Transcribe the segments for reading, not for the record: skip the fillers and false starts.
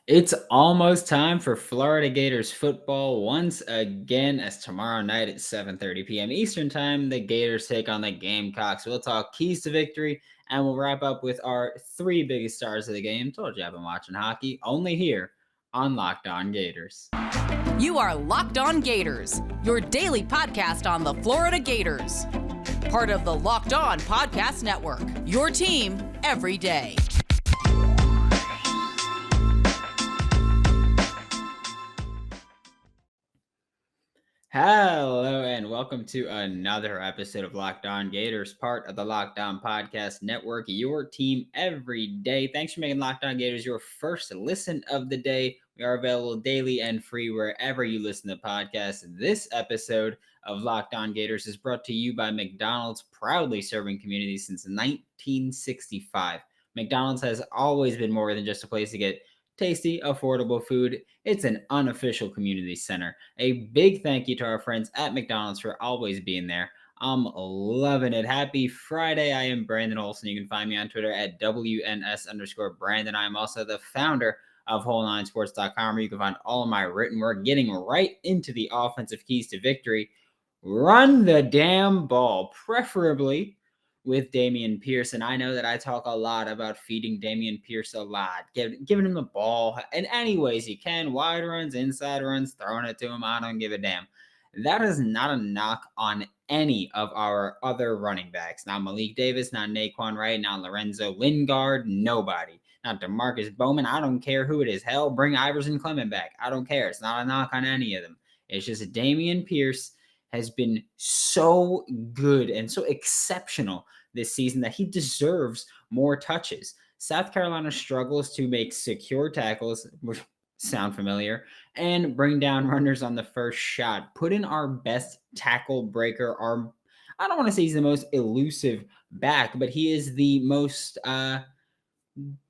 It's almost time for Florida Gators football once again, as tomorrow night at 7:30 p.m. Eastern Time, the Gators take on the Gamecocks. We'll talk keys to victory, and we'll wrap up with our three biggest stars of the game. Told you I've been watching hockey, only here on Locked On Gators. You are Locked On Gators, your daily podcast on the Florida Gators. Part of the Locked On Podcast Network, your team every day. Hello and welcome to another episode of Locked On Gators, part of the Locked On Podcast Network, your team every day. Thanks for making Locked On Gators your first listen of the day. We are available daily and free wherever you listen to podcasts. This episode of Locked On Gators is brought to you by McDonald's, proudly serving communities since 1965. McDonald's has always been more than just a place to get tasty, affordable food. It's an unofficial community center. A big thank you to our friends at McDonald's for always being there. I'm loving it. Happy Friday. I am Brandon Olson. You can find me on Twitter at WNS_Brandon. I'm also the founder of Whole9Sports.com, where you can find all of my written work. Getting right into the offensive keys to victory. Run the damn ball, preferably with Dameon Pierce. And I know that I talk a lot about feeding Dameon Pierce a lot, giving him the ball in any ways you can, wide runs, inside runs, throwing it to him. I don't give a damn. That is not a knock on any of our other running backs. Not Malik Davis, not Naquan Wright, not Lorenzo Lingard, nobody. Not DeMarcus Bowman. I don't care who it is. Hell, bring Iverson Clement back. I don't care. It's not a knock on any of them. It's just Dameon Pierce has been so good and so exceptional this season that he deserves more touches. South Carolina struggles to make secure tackles, which sound familiar, and bring down runners on the first shot. Put in our best tackle breaker, I don't want to say he's the most elusive back, but he is the most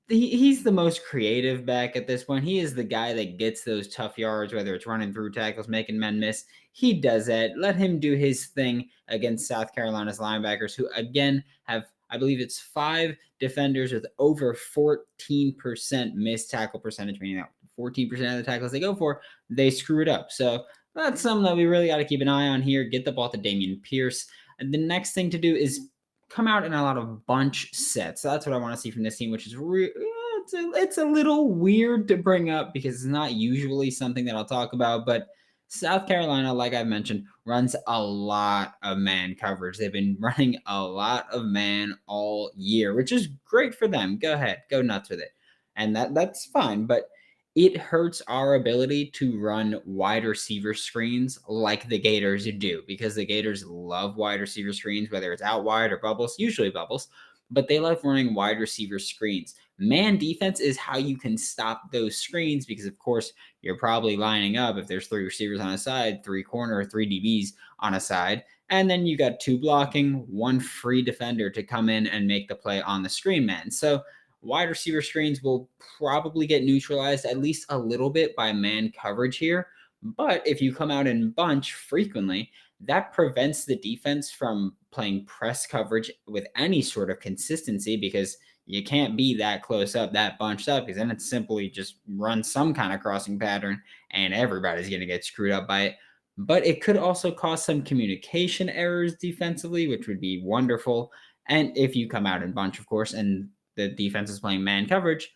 he's the most creative back at this point. He is the guy that gets those tough yards, whether it's running through tackles, making men miss. He does that. Let him do his thing against South Carolina's linebackers, who again have, I believe it's 5 defenders with over 14% missed tackle percentage, meaning that 14% of the tackles they go for, they screw it up. So that's something that we really got to keep an eye on here. Get the ball to Dameon Pierce. And the next thing to do is come out in a lot of bunch sets. So that's what I want to see from this team, which is it's a little weird to bring up because it's not usually something that I'll talk about. But South Carolina, like I mentioned, runs a lot of man coverage. They've been running a lot of man all year, which is great for them. Go ahead, go nuts with it, and that's fine. But it hurts our ability to run wide receiver screens like the Gators do, because the Gators love wide receiver screens, whether it's out wide or bubbles, usually bubbles, but they love running wide receiver screens. Man defense is how you can stop those screens because, of course, you're probably lining up if there's 3 receivers on a side, 3 corner, 3 DBs on a side, and then you got 2 blocking, 1 free defender to come in and make the play on the screen man. So wide receiver screens will probably get neutralized at least a little bit by man coverage here. But if you come out in bunch frequently, that prevents the defense from playing press coverage with any sort of consistency, because you can't be that close up, that bunched up, because then it's simply just run some kind of crossing pattern and everybody's going to get screwed up by it. But it could also cause some communication errors defensively, which would be wonderful. And if you come out in bunch, of course, and the defense is playing man coverage,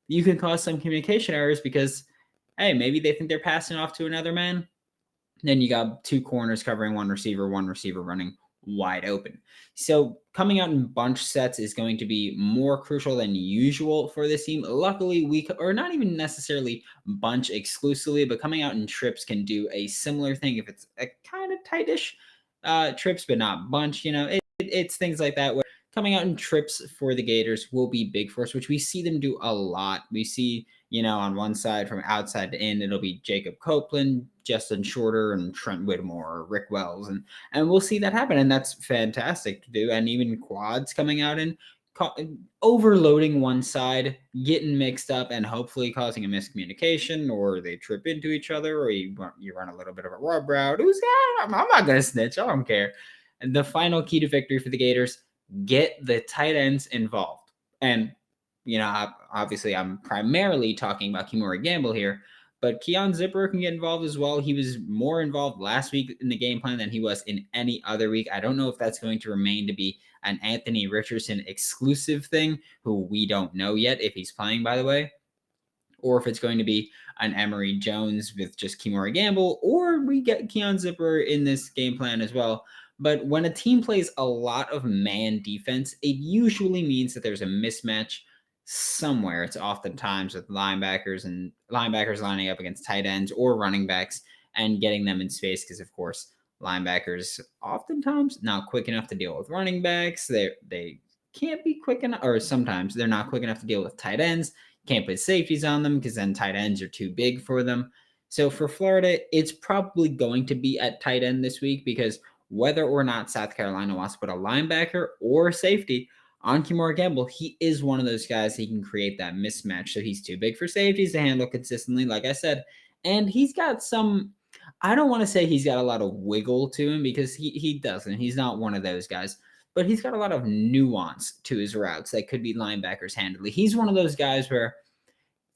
you can cause some communication errors because, hey, maybe they think they're passing off to another man. Then you got 2 corners covering 1 receiver running wide open. So coming out in bunch sets is going to be more crucial than usual for this team. Luckily, or not even necessarily bunch exclusively, but coming out in trips can do a similar thing if it's a kind of tightish trips, but not bunch. It's things like that where coming out in trips for the Gators will be big for us, which we see them do a lot. We see, on one side from outside to in, it'll be Jacob Copeland, Justin Shorter, and Trent Whittemore, or Rick Wells. And we'll see that happen. And that's fantastic to do. And even quads coming out and overloading one side, getting mixed up, and hopefully causing a miscommunication, or they trip into each other, or you run a little bit of a rub route. I'm not going to snitch. I don't care. And the final key to victory for the Gators: get the tight ends involved. And obviously I'm primarily talking about Kimura Gamble here, but Keon Zipper can get involved as well. He was more involved last week in the game plan than he was in any other week. I don't know if that's going to remain to be an Anthony Richardson exclusive thing, who we don't know yet if he's playing, by the way, or if it's going to be an Emory Jones with just Kimura Gamble, or we get Keon Zipper in this game plan as well. But when a team plays a lot of man defense, it usually means that there's a mismatch somewhere. It's oftentimes with linebackers lining up against tight ends or running backs and getting them in space, because of course linebackers oftentimes not quick enough to deal with running backs. They can't be quick enough, or sometimes they're not quick enough to deal with tight ends. Can't put safeties on them because then tight ends are too big for them. So for Florida, it's probably going to be at tight end this week, because whether or not South Carolina wants to put a linebacker or a safety on Kimura Gamble, he is one of those guys. He can create that mismatch. So he's too big for safeties to handle consistently, like I said. And he's got some, I don't want to say he's got a lot of wiggle to him, because he doesn't. He's not one of those guys. But he's got a lot of nuance to his routes that could be linebackers handily. He's one of those guys where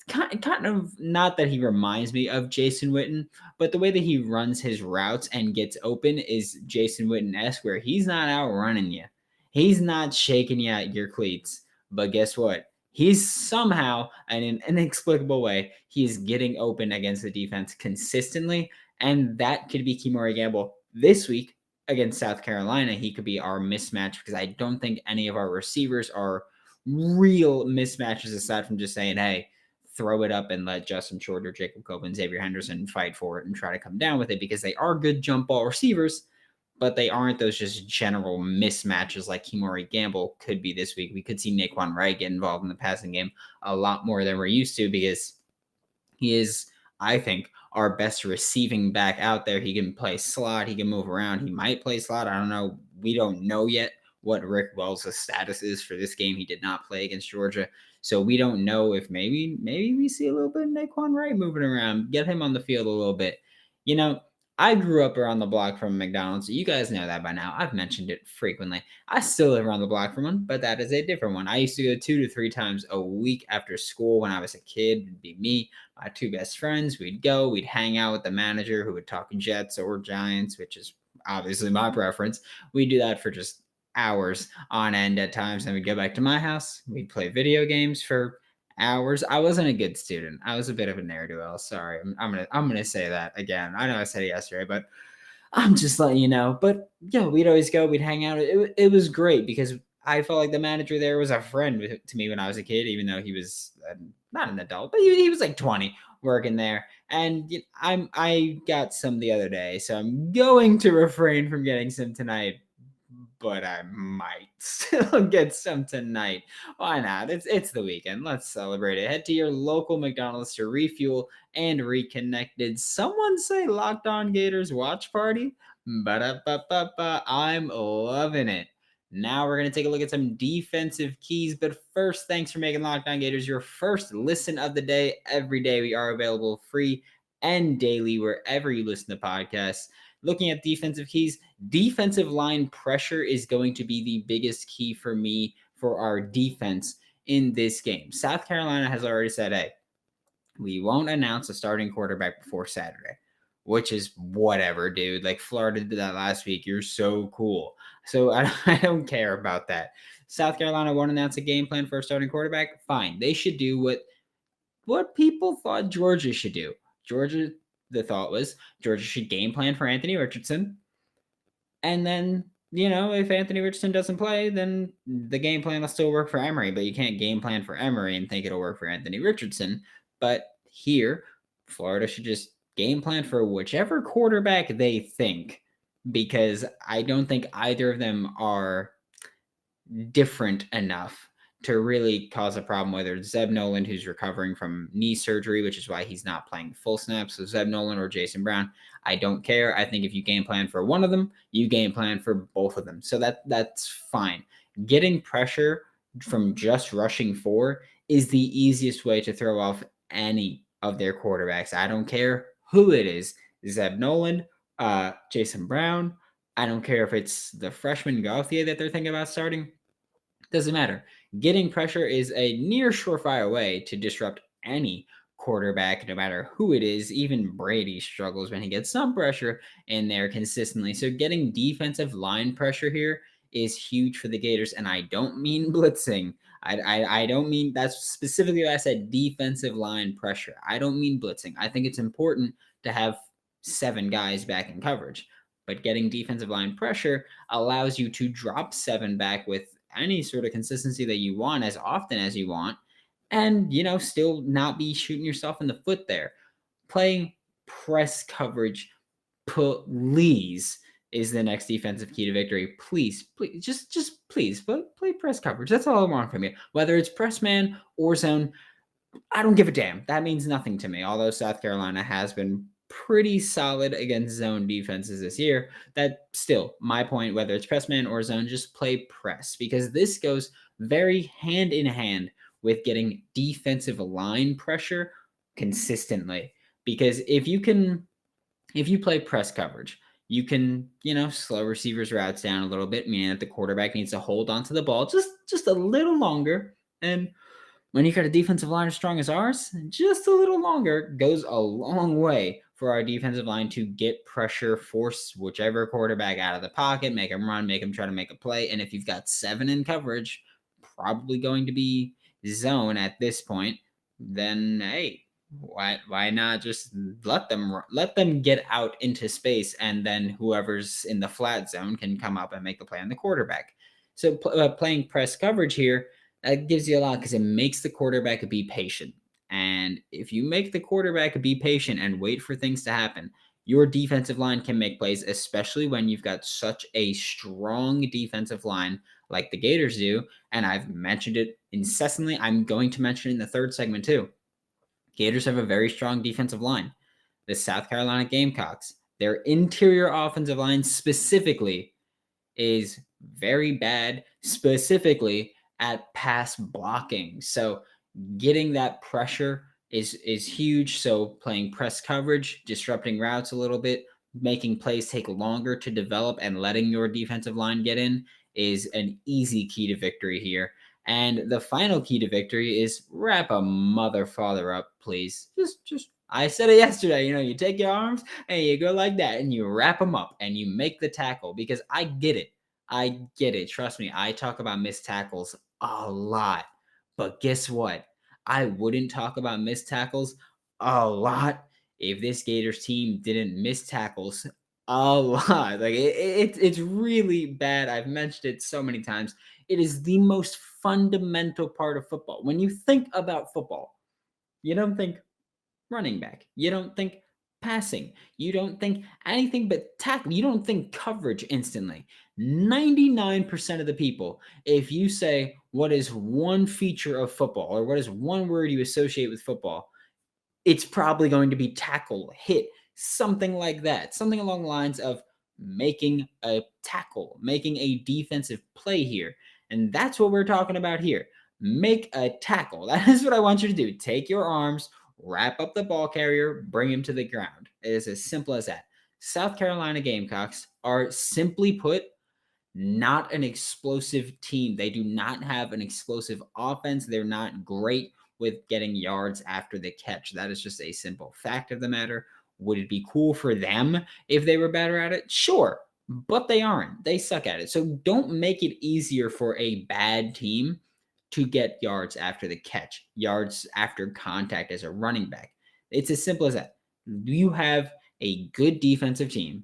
kind of, not that he reminds me of Jason Witten, but the way that he runs his routes and gets open is Jason Witten-esque, where he's not outrunning you. He's not shaking you at your cleats. But guess what? He's somehow, and in an inexplicable way, he's getting open against the defense consistently. And that could be Kimura Gamble this week against South Carolina. He could be our mismatch, because I don't think any of our receivers are real mismatches, aside from just saying, hey, throw it up and let Justin Shorter, Jacob Copeland, Xavier Henderson fight for it and try to come down with it, because they are good jump ball receivers, but they aren't those just general mismatches like Kimura Gamble could be this week. We could see Naquan Wright get involved in the passing game a lot more than we're used to, because he is, I think, our best receiving back out there. He can play slot. He can move around. He might play slot. I don't know. We don't know yet what Rick Wells' status is for this game. He did not play against Georgia. So we don't know if maybe we see a little bit of Naquan Wright moving around, get him on the field a little bit. I grew up around the block from McDonald's. You guys know that by now. I've mentioned it frequently. I still live around the block from one, but that is a different one. I used to go 2 to 3 times a week after school when I was a kid. It'd be me, my 2 best friends. We'd hang out with the manager, who would talk Jets or Giants, which is obviously my preference. We'd do that for just hours on end at times. Then we'd go back to my house. We'd play video games for hours. I wasn't a good student. I was a bit of a ne'er-do-well. Sorry. I'm gonna say that again. I know I said it yesterday, but I'm just letting you know. But yeah, we'd always go. We'd hang out. It was great, because I felt like the manager there was a friend to me when I was a kid, even though he was not an adult, but he was like 20 working there. And I got some the other day, so I'm going to refrain from getting some tonight, but I might still get some tonight. Why not? It's the weekend. Let's celebrate it. Head to your local McDonald's to refuel and reconnect. Did someone say Locked On Gators watch party? Ba-da-ba-ba-ba. I'm loving it. Now we're going to take a look at some defensive keys. But first, thanks for making Locked On Gators your first listen of the day. Every day we are available free and daily wherever you listen to podcasts. Looking at defensive keys, defensive line pressure is going to be the biggest key for me for our defense in this game. South Carolina has already said, hey, we won't announce a starting quarterback before Saturday, which is whatever, dude. Like Florida did that last week. You're so cool. So I don't care about that. South Carolina won't announce a game plan for a starting quarterback. Fine. They should do what people thought Georgia should do. The thought was Georgia should game plan for Anthony Richardson. And then, if Anthony Richardson doesn't play, then the game plan will still work for Emory. But you can't game plan for Emory and think it'll work for Anthony Richardson. But here, Florida should just game plan for whichever quarterback they think, because I don't think either of them are different enough to really cause a problem, whether it's Zeb Noland, who's recovering from knee surgery, which is why he's not playing full snaps, so Zeb Noland or Jason Brown. I don't care. I think if you game plan for one of them, you game plan for both of them. So that's fine. Getting pressure from just rushing 4 is the easiest way to throw off any of their quarterbacks. I don't care who it is. Zeb Noland, Jason Brown. I don't care if it's the freshman Gauthier that they're thinking about starting. Doesn't matter. Getting pressure is a near surefire way to disrupt any quarterback, no matter who it is. Even Brady struggles when he gets some pressure in there consistently. So getting defensive line pressure here is huge for the Gators. And I don't mean blitzing. I don't mean that's specifically what I said, defensive line pressure. I don't mean blitzing. I think it's important to have 7 guys back in coverage. But getting defensive line pressure allows you to drop 7 back with any sort of consistency that you want as often as you want, and still not be shooting yourself in the foot there. Playing press coverage, please, is the next defensive key to victory. Please, just please play press coverage. That's all I want from you. Whether it's press man or zone, I don't give a damn. That means nothing to me. Although South Carolina has been pretty solid against zone defenses this year, that still, my point, whether it's press man or zone, just play press, because this goes very hand in hand with getting defensive line pressure consistently. Because if you play press coverage, you can, slow receivers' routes down a little bit, meaning that the quarterback needs to hold onto the ball just a little longer. And when you got a defensive line as strong as ours, just a little longer goes a long way for our defensive line to get pressure, force whichever quarterback out of the pocket, make him run, make him try to make a play. And if you've got 7 in coverage, probably going to be zone at this point, then hey, why not just let them get out into space, and then whoever's in the flat zone can come up and make the play on the quarterback. So playing press coverage here, that gives you a lot because it makes the quarterback be patient. And if you make the quarterback be patient and wait for things to happen, your defensive line can make plays, especially when you've got such a strong defensive line like the Gators do. And I've mentioned it incessantly. I'm going to mention it in the third segment too. Gators have a very strong defensive line. The South Carolina Gamecocks, their interior offensive line specifically, is very bad, specifically at pass blocking. So getting that pressure is huge. So playing press coverage, disrupting routes a little bit, making plays take longer to develop, and letting your defensive line get in is an easy key to victory here. And the final key to victory is wrap a mother father up, please. Just I said it yesterday, you take your arms and you go like that and you wrap them up and you make the tackle, because I get it. I get it. Trust me, I talk about missed tackles a lot. But guess what? I wouldn't talk about missed tackles a lot if this Gators team didn't miss tackles a lot. Like it's really bad. I've mentioned it so many times. It is the most fundamental part of football. When you think about football, you don't think running back. You don't think passing. You don't think anything but tackle. You don't think coverage instantly. 99% of the people, if you say, what is one feature of football, or what is one word you associate with football, it's probably going to be tackle, hit, something like that. Something along the lines of making a tackle, making a defensive play here. And that's what we're talking about here. Make a tackle. That is what I want you to do. Take your arms, wrap up the ball carrier, bring him to the ground. It is as simple as that. South Carolina Gamecocks are, simply put, not an explosive team. They do not have an explosive offense. They're not great with getting yards after the catch. That is just a simple fact of the matter. Would it be cool for them if they were better at it? Sure, but they aren't. They suck at it. So don't make it easier for a bad team to get yards after the catch, yards after contact as a running back. It's as simple as that. You have a good defensive team.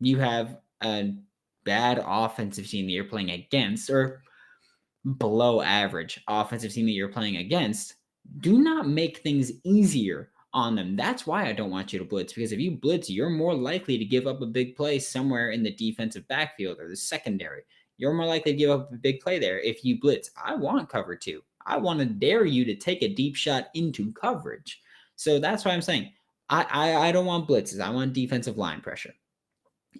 You have a bad offensive team that you're playing against, or below average offensive team that you're playing against. Do not make things easier on them. That's why I don't want you to blitz, because if you blitz, you're more likely to give up a big play somewhere in the defensive backfield or the secondary. You're more likely to give up a big play there if you blitz. I want cover 2. I want to dare you to take a deep shot into coverage. So that's why I'm saying I don't want blitzes. I want defensive line pressure.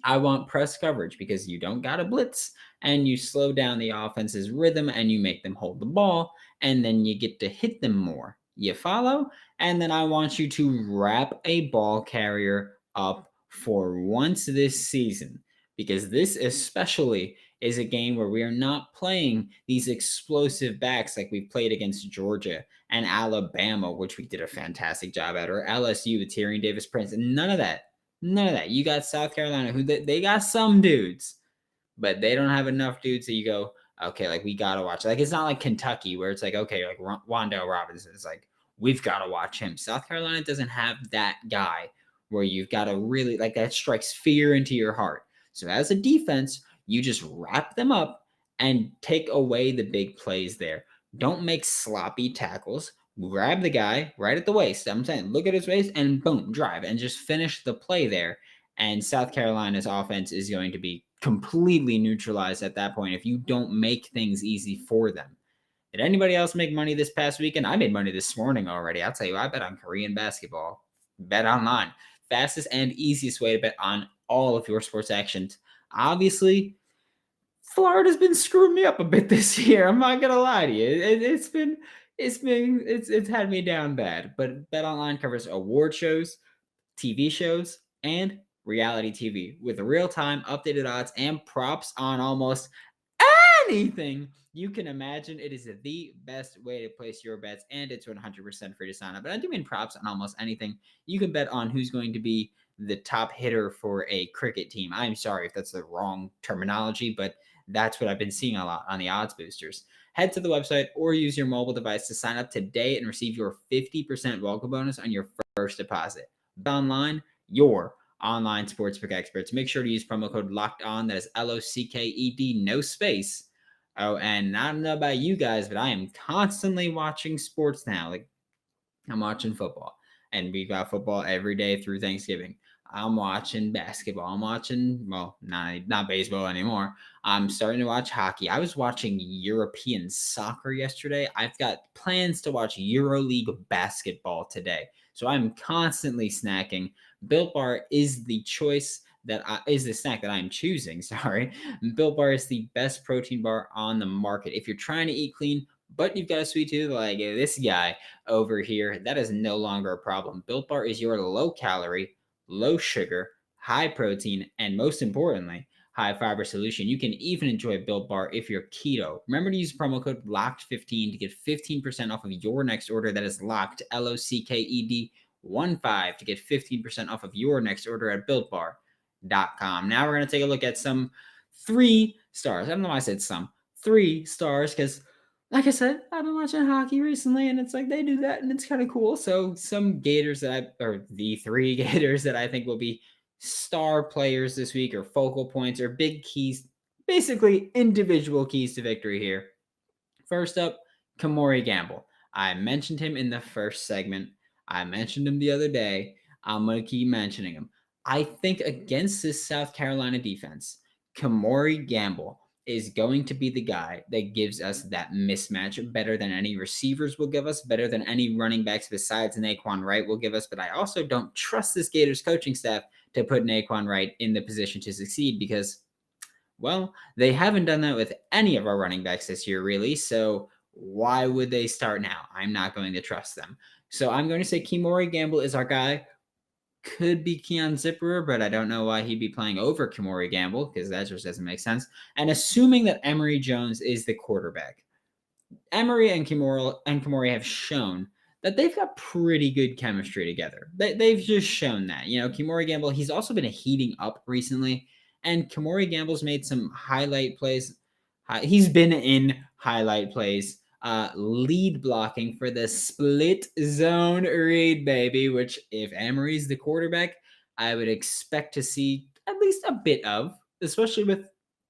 I want press coverage, because you don't got to blitz and you slow down the offense's rhythm and you make them hold the ball, and then you get to hit them more. You follow? And then I want you to wrap a ball carrier up for once this season. because this especially is a game where we are not playing these explosive backs like we've played against Georgia and Alabama, which we did a fantastic job at, or LSU with Tyrion Davis Prince. And none of that. None of that. You got South Carolina, who they got some dudes, but they don't have enough dudes that you go, okay, like we gotta watch. Like it's not like Kentucky where it's like, okay, like Wandale Robinson is like, we've got to watch him. South Carolina doesn't have that guy where you've got to really like that strikes fear into your heart. So as a defense, you just wrap them up and take away the big plays there. Don't make sloppy tackles. Grab the guy right at the waist. I'm saying, look at his waist and boom, drive and just finish the play there. And South Carolina's offense is going to be completely neutralized at that point if you don't make things easy for them. Did anybody else make money this past weekend? I made money this morning already. I'll tell you, I bet on Korean basketball. Bet online. Fastest and easiest way to bet on all of your sports actions. Obviously, Florida's been screwing me up a bit this year. I'm not gonna lie to you. It's had me down bad. But Bet Online covers award shows, TV shows, and reality TV with real-time updated odds and props on almost anything you can imagine. It is the best way to place your bets, and it's 100% free to sign up. But I do mean props on almost anything. You can bet on who's going to be the top hitter for a cricket team. I'm sorry if that's the wrong terminology, but that's what I've been seeing a lot on the odds boosters. Head to the website or use your mobile device to sign up today and receive your 50% welcome bonus on your first deposit. Bet online, your online sportsbook experts. Make sure to use promo code Locked On. That is LOCKED, no space. Oh, and I don't know about you guys, but I am constantly watching sports now. Like I'm watching football, and we've got football every day through Thanksgiving. I'm watching basketball. I'm watching, well, not baseball anymore. I'm starting to watch hockey. I was watching European soccer yesterday. I've got plans to watch EuroLeague basketball today. So I'm constantly snacking. Built Bar is the choice is the snack that I'm choosing. Sorry. Built Bar is the best protein bar on the market. If you're trying to eat clean, but you've got a sweet tooth like this guy over here, that is no longer a problem. Built Bar is your low calorie, low sugar, high protein, and most importantly, high fiber solution. You can even enjoy Built Bar if you're keto. Remember to use promo code LOCKED15 to get 15% off of your next order. That is locked, LOCKED 15 to get 15% off of your next order at BuiltBar.com. Now we're going to take a look at some 3 stars. I don't know why I said some. 3 stars because, like I said, I've been watching hockey recently, and it's like they do that, and it's kind of cool. So some Gators the 3 Gators that I think will be star players this week, or focal points, or big keys, basically individual keys to victory here. First up, Kamori Gamble. I mentioned him in the first segment. I mentioned him the other day. I'm going to keep mentioning him. I think against this South Carolina defense, Kamori Gamble is going to be the guy that gives us that mismatch better than any receivers will give us, better than any running backs besides Naquan Wright will give us. But I also don't trust this Gators coaching staff to put Naquan Wright in the position to succeed because, well, they haven't done that with any of our running backs this year, really. So why would they start now? I'm not going to trust them. So I'm going to say Kamori Gamble is our guy. Could be Keon Zipperer, but I don't know why he'd be playing over Kamori Gamble because that just doesn't make sense. And assuming that Emory Jones is the quarterback, Emory and Kamori have shown that they've got pretty good chemistry together. They've just shown that. You know, Kamori Gamble, he's also been heating up recently, and Kamori Gamble's made some highlight plays. He's been in highlight plays. Lead blocking for the split zone read, baby, which if Emory's the quarterback, I would expect to see at least a bit of, especially with,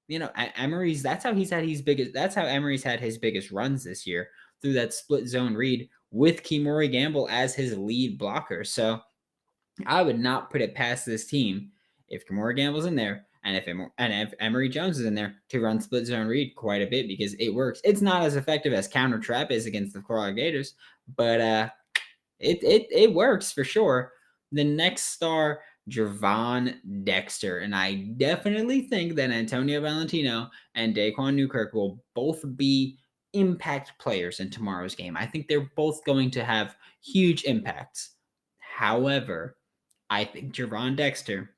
you know, Emory's, that's how Emory's had his biggest runs this year, through that split zone read with Kamori Gamble as his lead blocker. So I would not put it past this team if Kamori Gamble's in there and if Emory Jones is in there to run split zone read quite a bit because it works. It's not as effective as counter trap is against the Florida Gators, but it works for sure. The next star, Gervon Dexter, and I definitely think that Antonio Valentino and Daquan Newkirk will both be impact players in tomorrow's game. I think they're both going to have huge impacts. However, I think Gervon Dexter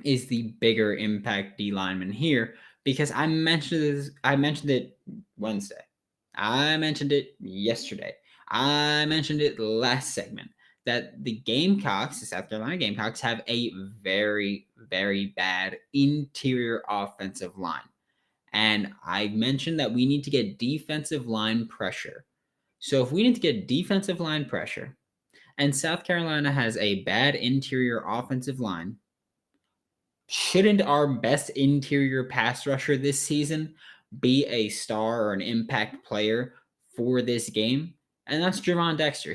is the bigger impact D lineman here, because I mentioned it Wednesday. I mentioned it yesterday. I mentioned it last segment that the Gamecocks, the South Carolina Gamecocks, have a very, very bad interior offensive line. And I mentioned that we need to get defensive line pressure. So if we need to get defensive line pressure, and South Carolina has a bad interior offensive line, shouldn't our best interior pass rusher this season be a star or an impact player for this game? And that's Javon Dexter.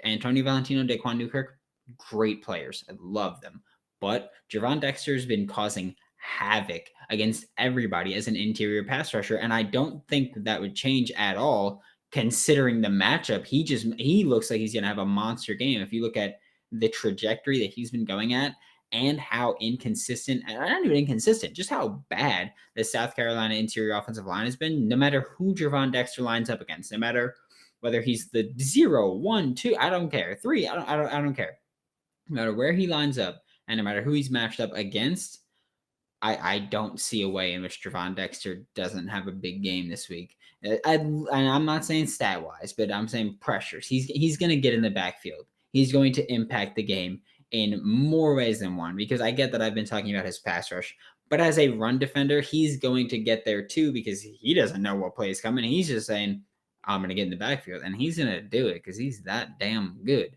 Antonio Valentino, Daquan Newkirk, great players. I love them. But Javon Dexter has been causing havoc against everybody as an interior pass rusher. And I don't think that would change at all considering the matchup. He looks like he's gonna have a monster game. If you look at the trajectory that he's been going at, and how inconsistent, and not even inconsistent, just how bad the South Carolina interior offensive line has been, no matter who Javon Dexter lines up against, no matter whether he's the 0, 1, 2, I don't care, 3, I don't care. No matter where he lines up and no matter who he's matched up against, I don't see a way in which Javon Dexter doesn't have a big game this week. And I'm not saying stat wise, but I'm saying pressures. He's going to get in the backfield. He's going to impact the game in more ways than one, because I get that I've been talking about his pass rush, but as a run defender, he's going to get there too, because he doesn't know what play is coming. He's just saying, I'm going to get in the backfield, and he's going to do it because he's that damn good.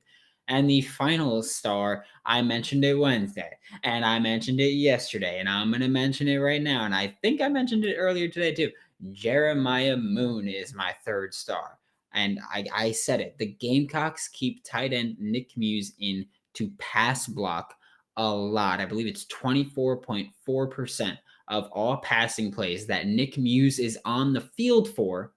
And the final star, I mentioned it Wednesday, and I mentioned it yesterday, and I'm going to mention it right now. And I think I mentioned it earlier today too. Jeremiah Moon is my third star. And I said it. The Gamecocks keep tight end Nick Muse in to pass block a lot. I believe it's 24.4% of all passing plays that Nick Muse is on the field for.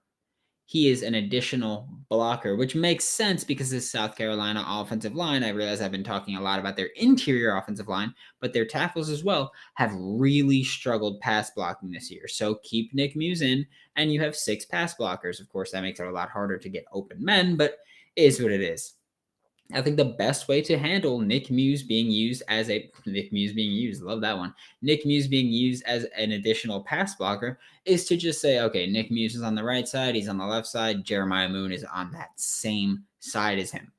He is an additional blocker, which makes sense because this South Carolina offensive line, I realize I've been talking a lot about their interior offensive line, but their tackles as well have really struggled pass blocking this year. So keep Nick Muse in, and you have 6 pass blockers. Of course, that makes it a lot harder to get open men, but it is what it is. I think the best way to handle Nick Muse being used, love that one. Nick Muse being used as an additional pass blocker is to just say, okay, Nick Muse is on the right side, he's on the left side, Jeremiah Moon is on that same side as him.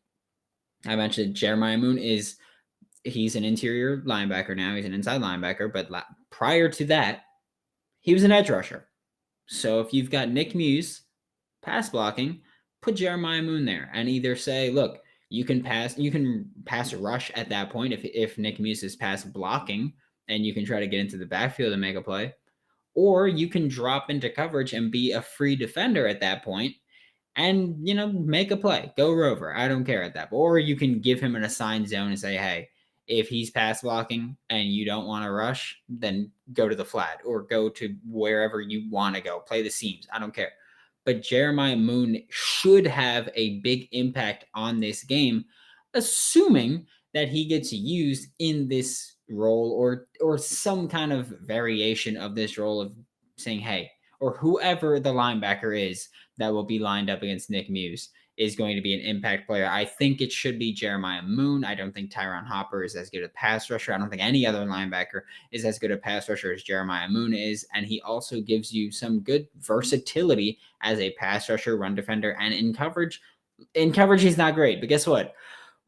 I mentioned Jeremiah Moon he's an interior linebacker now, he's an inside linebacker, but prior to that, he was an edge rusher. So if you've got Nick Muse pass blocking, put Jeremiah Moon there and either say, look, you can pass rush at that point if Nick Muse is pass blocking, and you can try to get into the backfield and make a play. Or you can drop into coverage and be a free defender at that point and, make a play. Go Rover. I don't care at that. Or you can give him an assigned zone and say, hey, if he's pass blocking and you don't want to rush, then go to the flat or go to wherever you want to go. Play the seams. I don't care. But Jeremiah Moon should have a big impact on this game, assuming that he gets used in this role or some kind of variation of this role of saying, hey, or whoever the linebacker is that will be lined up against Nick Muse is going to be an impact player. I think it should be Jeremiah Moon. I don't think Tyron Hopper is as good a pass rusher. I don't think any other linebacker is as good a pass rusher as Jeremiah Moon is. And he also gives you some good versatility as a pass rusher, run defender, and in coverage. In coverage, he's not great. But guess what?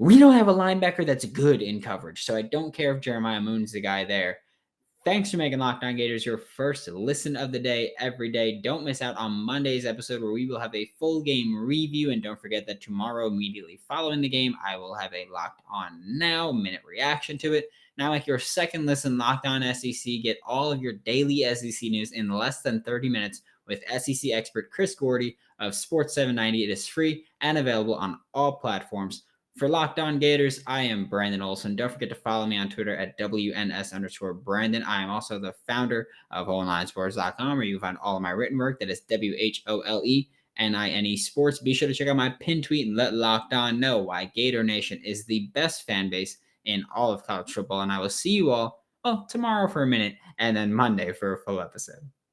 We don't have a linebacker that's good in coverage. So I don't care if Jeremiah Moon's the guy there. Thanks for making Locked On Gators your first listen of the day every day. Don't miss out on Monday's episode where we will have a full game review. And don't forget that tomorrow, immediately following the game, I will have a Locked On Now minute reaction to it. Now make your second listen Locked On SEC. Get all of your daily SEC news in less than 30 minutes with SEC expert Chris Gordy of Sports 790. It is free and available on all platforms. For Locked On Gators, I am Brandon Olson. Don't forget to follow me on Twitter at WNS_Brandon. I am also the founder of WholeNineSports.com, where you can find all of my written work. That is WHOLENINE Sports. Be sure to check out my pin tweet and let Locked On know why Gator Nation is the best fan base in all of college football. And I will see you all tomorrow for a minute and then Monday for a full episode.